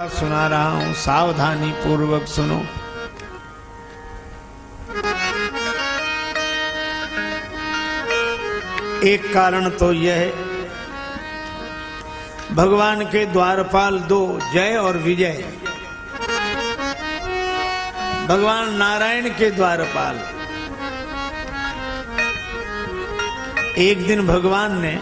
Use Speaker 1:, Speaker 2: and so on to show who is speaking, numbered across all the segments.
Speaker 1: सुना रहा हूं, सावधानी पूर्वक सुनो। एक कारण तो यह है, भगवान के द्वारपाल दो, जय और विजय। भगवान नारायण के द्वारपाल। एक दिन भगवान ने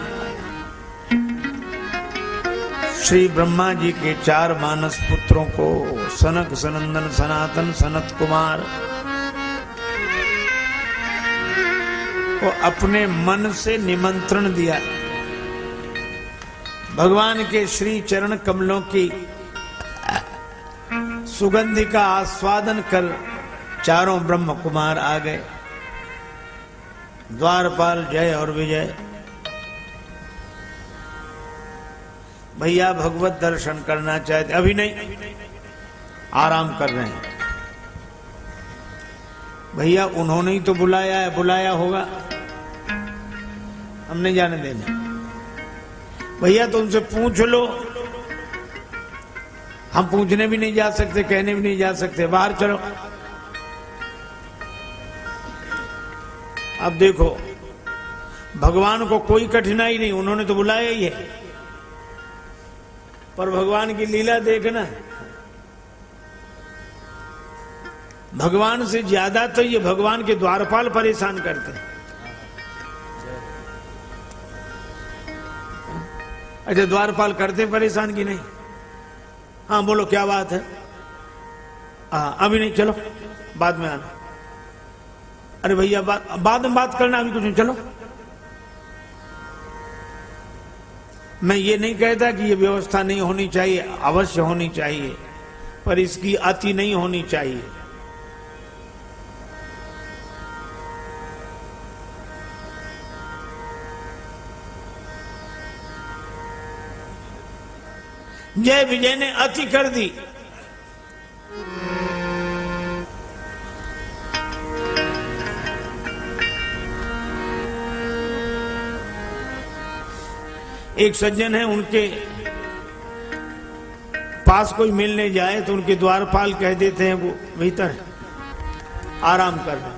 Speaker 1: श्री ब्रह्मा जी के 4 मानस पुत्रों को, सनक, सनंदन, सनातन, सनत कुमार को अपने मन से निमंत्रण दिया। भगवान के श्री चरण कमलों की सुगंधि का आस्वादन कर चारों ब्रह्म कुमार आ गए। द्वारपाल जय और विजय। भैया भगवत दर्शन करना चाहते, अभी नहीं, आराम कर रहे हैं। भैया उन्होंने ही तो बुलाया है, बुलाया होगा, हम नहीं जाने देना। भैया तो उनसे पूछ लो। हम पूछने भी नहीं जा सकते, कहने भी नहीं जा सकते, बाहर चलो। अब देखो, भगवान को कोई कठिनाई नहीं, उन्होंने तो बुलाया ही है। पर भगवान की लीला देखना, भगवान से ज्यादा तो ये भगवान के द्वारपाल परेशान करते हैं। अच्छा, द्वारपाल करते परेशान की नहीं? हाँ बोलो, क्या बात है? हाँ अभी नहीं, चलो बाद में आना। अरे भैया बाद में बात करना, अभी कुछ नहीं, चलो। मैं ये नहीं कहता कि ये व्यवस्था नहीं होनी चाहिए, अवश्य होनी चाहिए, पर इसकी अति नहीं होनी चाहिए। जय विजय ने अति कर दी। एक सज्जन है, उनके पास कोई मिलने जाए तो उनके द्वारपाल कह देते हैं वो भीतर है, आराम कर रहे।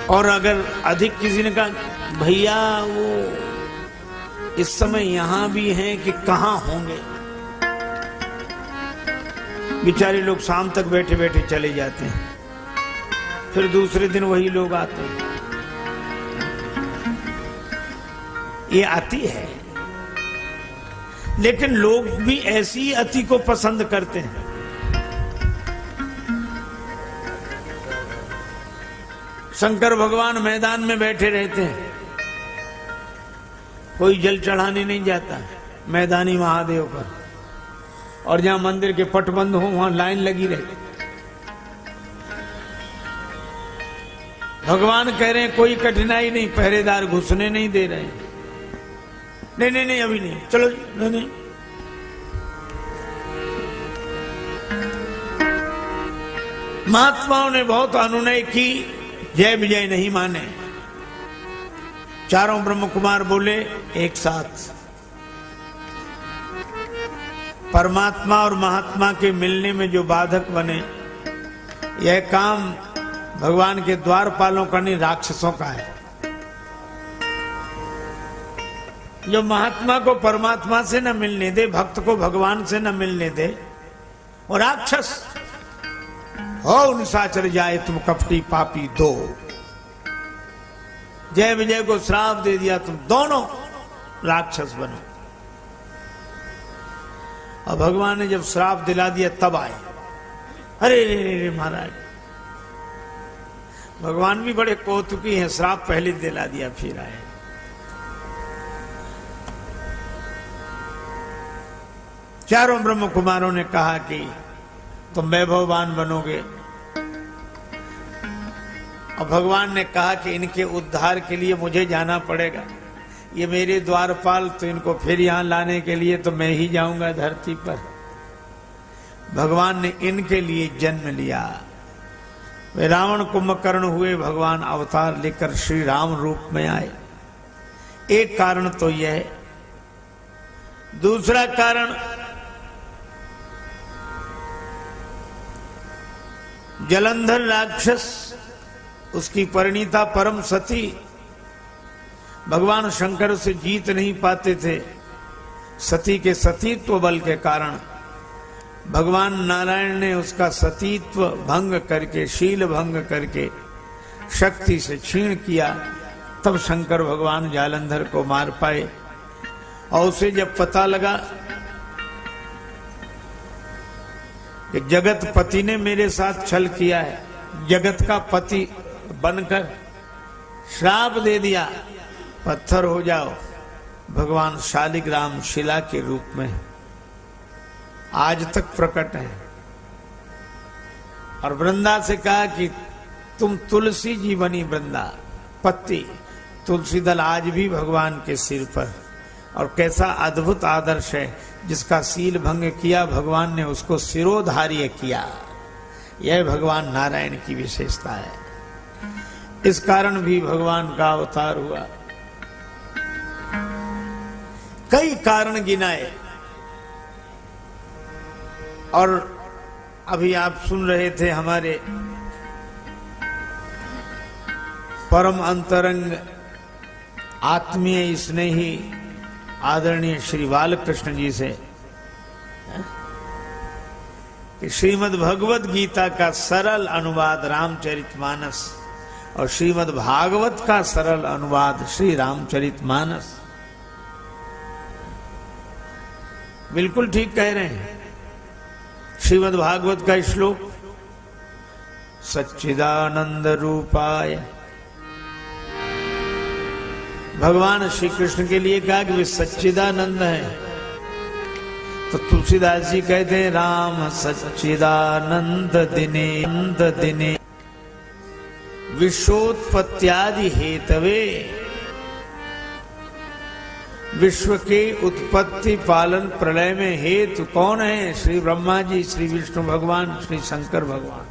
Speaker 1: और अगर अधिक किसी ने कहा भैया वो इस समय यहां भी हैं कि कहां होंगे, बेचारे लोग शाम तक बैठे बैठे चले जाते हैं, फिर दूसरे दिन वही लोग आते हैं। ये अति है, लेकिन लोग भी ऐसी अति को पसंद करते हैं। शंकर भगवान मैदान में बैठे रहते हैं, कोई जल चढ़ाने नहीं जाता मैदानी महादेव पर, और जहां मंदिर के पट बंद हो वहां लाइन लगी रहती। भगवान कह रहे हैं कोई कठिनाई नहीं, पहरेदार घुसने नहीं दे रहे हैं। नहीं नहीं नहीं, अभी नहीं, चलो नहीं नहीं। महात्माओं ने बहुत अनुनय की, जय विजय नहीं माने। चारों ब्रह्म कुमार बोले एक साथ, परमात्मा और महात्मा के मिलने में जो बाधक बने, यह काम भगवान के द्वारपालों का नहीं, राक्षसों का है। जो महात्मा को परमात्मा से न मिलने दे, भक्त को भगवान से न मिलने दे, और राक्षस हो निशाचर जाए तुम कपटी पापी दो। जय विजय को श्राप दे दिया, तुम दोनों राक्षस बनो। और भगवान ने जब श्राप दिला दिया तब आए। अरे रे रे रे महाराज, भगवान भी बड़े कौतुकी हैं, श्राप पहले दिला दिया फिर आए। चारों ब्रह्म कुमारों ने कहा कि तुम वैभववान बनोगे, और भगवान ने कहा कि इनके उद्धार के लिए मुझे जाना पड़ेगा। ये मेरे द्वारपाल, तो इनको फिर यहां लाने के लिए तो मैं ही जाऊंगा धरती पर। भगवान ने इनके लिए जन्म लिया। वे रावण कुंभकर्ण हुए, भगवान अवतार लेकर श्री राम रूप में आए। एक कारण तो यह दूसरा कारण जलंधर राक्षस, उसकी परिणीता परम सती भगवान शंकर से जीत नहीं पाते थे। सती के सतीत्व बल के कारण भगवान नारायण ने उसका सतीत्व भंग करके, शील भंग करके शक्ति से क्षीण किया। तब शंकर भगवान जालंधर को मार पाए। और उसे जब पता लगा कि जगत पति ने मेरे साथ छल किया है, जगत का पति बनकर श्राप दे दिया, पत्थर हो जाओ, भगवान शालिग्राम शिला के रूप में आज तक प्रकट है। और वृंदा से कहा कि तुम तुलसी जी बनी वृंदा, पत्ती तुलसी दल आज भी भगवान के सिर पर। और कैसा अद्भुत आदर्श है, जिसका सील भंग किया भगवान ने उसको सिरोधार्य किया। यह भगवान नारायण की विशेषता है। इस कारण भी भगवान का अवतार हुआ। कई कारण गिनाए। और अभी आप सुन रहे थे हमारे परम अंतरंग आत्मीय स्नेही आदरणीय श्री बालकृष्ण जी से कि श्रीमद् भगवत गीता का सरल अनुवाद रामचरितमानस और श्रीमद् भागवत का सरल अनुवाद श्री रामचरितमानस। बिल्कुल ठीक कह रहे हैं। श्रीमद् भागवत का श्लोक सच्चिदानंद रूपाय, भगवान श्री कृष्ण के लिए कहा कि वे सच्चिदानंद है। तो तुलसीदास जी कहते हैं राम सच्चिदानंद दिने नंद दिने विश्वोत्पत्त्यादि हेतवे। विश्व के उत्पत्ति पालन प्रलय में हेतु कौन है? श्री ब्रह्मा जी, श्री विष्णु भगवान, श्री शंकर भगवान।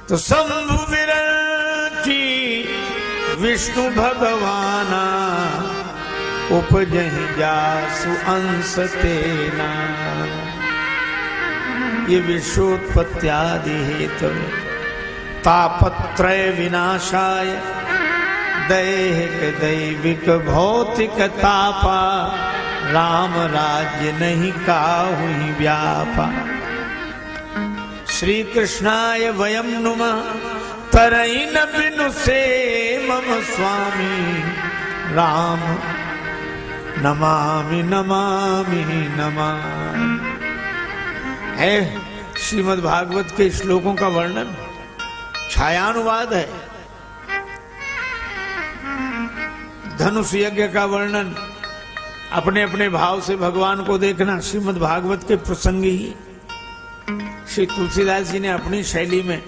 Speaker 1: तो शंभु विरची विष्णु भगवाना उपजहि जासु अंश तेना। ये विश्वोत्पत्त्यादि हेतु तापत्रय विनाशाय दैहिक दैविक भौतिक तापा राम राज्य नहीं काहु व्यापा। श्री कृष्णाय वयम नुमः तरई न बिनु से मम स्वामी राम नमामि नमामि नमामि। है श्रीमद् भागवत के श्लोकों का वर्णन छायानुवाद है। धनुष यज्ञ का वर्णन अपने अपने भाव से भगवान को देखना श्रीमद् भागवत के प्रसंग ही श्री तुलसीदास जी ने अपनी शैली में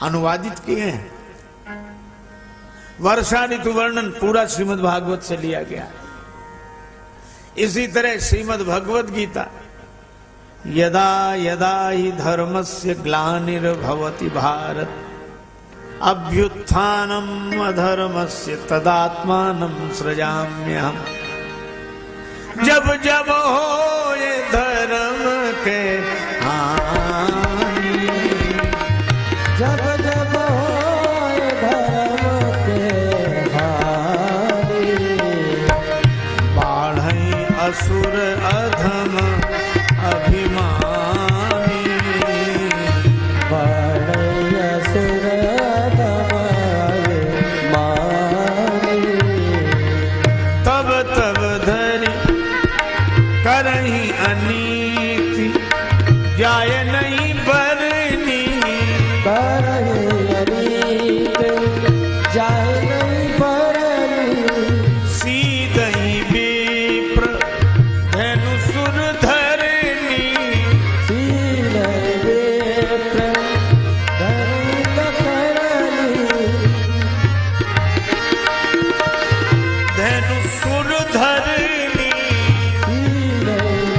Speaker 1: अनुवादित किए हैं। वर्षा ऋतु वर्णन पूरा श्रीमद् भागवत से लिया गया। इसी तरह श्रीमद् भगवत गीता यदा यदा हि धर्मस्य ग्लानिर्भवति भारत अभ्युत्थानम् अधर्मस्य तदात्मानं सृजाम्यहम्। जब जब हो ये धर्म के हानि,
Speaker 2: जब जब हो ये धर्म के हानि,
Speaker 1: बाढ़ई असुर अधम अभिमानी।
Speaker 2: बाढ़ई असुर अधम अभिमानी।
Speaker 1: तब तब धरि करही अनीति जाय नहीं बरनी।
Speaker 2: करही अनीति जाय नहीं बरनी।
Speaker 1: सीधहि विप्र धनु सुर धरनी।
Speaker 2: सीधहि विप्र धनु धरनी।
Speaker 1: धनु सुर धरनी।
Speaker 2: सीधहि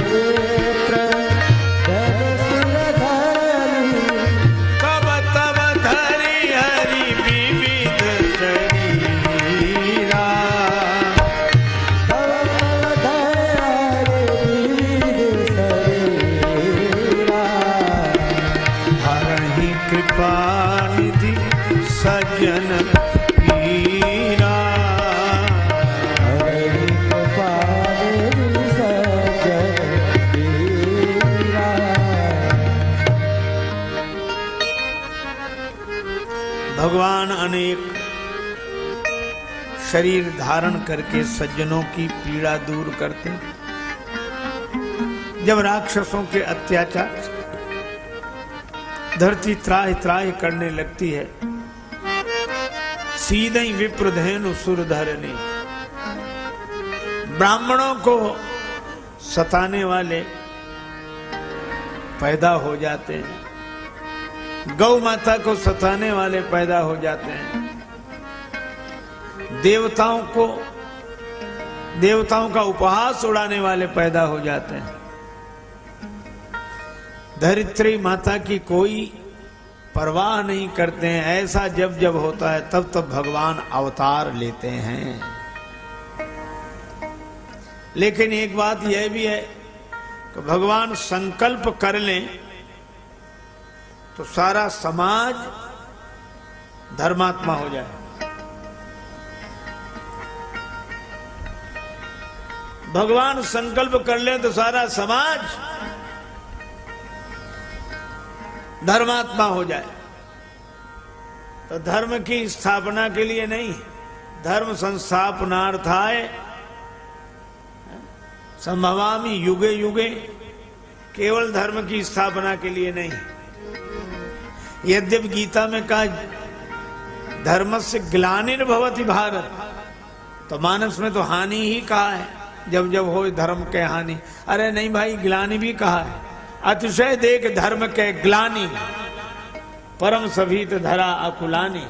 Speaker 1: सज्जन पीरा।
Speaker 2: हरि कृपानिधि सज्जन पीरा।
Speaker 1: भगवान अनेक शरीर धारण करके सज्जनों की पीड़ा दूर करते हैं। जब राक्षसों के अत्याचार धरती त्राहि त्राहि करने लगती है, सीधे ही विप्रधेनु सुरधरने, ब्राह्मणों को सताने वाले पैदा हो जाते हैं, गौ माता को सताने वाले पैदा हो जाते हैं, देवताओं का उपहास उड़ाने वाले पैदा हो जाते हैं। धरित्री माता की कोई परवाह नहीं करते हैं। ऐसा जब जब होता है तब तब भगवान अवतार लेते हैं। लेकिन एक बात यह भी है कि भगवान संकल्प कर लें तो सारा समाज धर्मात्मा हो जाए। भगवान संकल्प कर ले तो सारा समाज धर्मात्मा हो जाए। तो धर्म की स्थापना के लिए नहीं, धर्म संस्थापनार्थाय संभवामि युगे युगे, केवल धर्म की स्थापना के लिए नहीं। यद्यपि गीता में कहा धर्मस्य ग्लानिर्भवति भारत, तो मानस में तो हानि ही कहा है, जब जब हो धर्म के हानि। अरे नहीं भाई, ग्लानि भी कहा है। अतिशय देख धर्म के ग्लानि, परम सभीत धरा अकुलानी।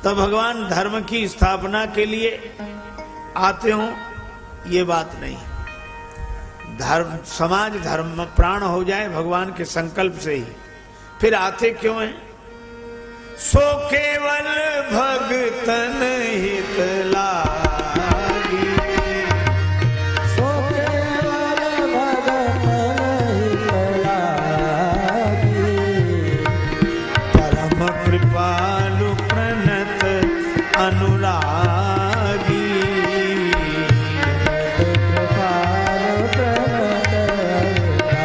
Speaker 1: तो भगवान धर्म की स्थापना के लिए आते हो, ये बात नहीं। धर्म समाज धर्म प्राण हो जाए भगवान के संकल्प से ही। फिर आते क्यों हैं? सो केवल भगतन हित लागी,
Speaker 2: सो केवल भगतन हित लागी।
Speaker 1: परम कृपालु प्रणत अनुरागी।
Speaker 2: कृपालु प्रणत अनुरागी।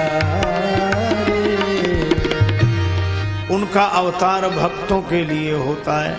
Speaker 1: उनका अवतार भक्तों के लिए होता है।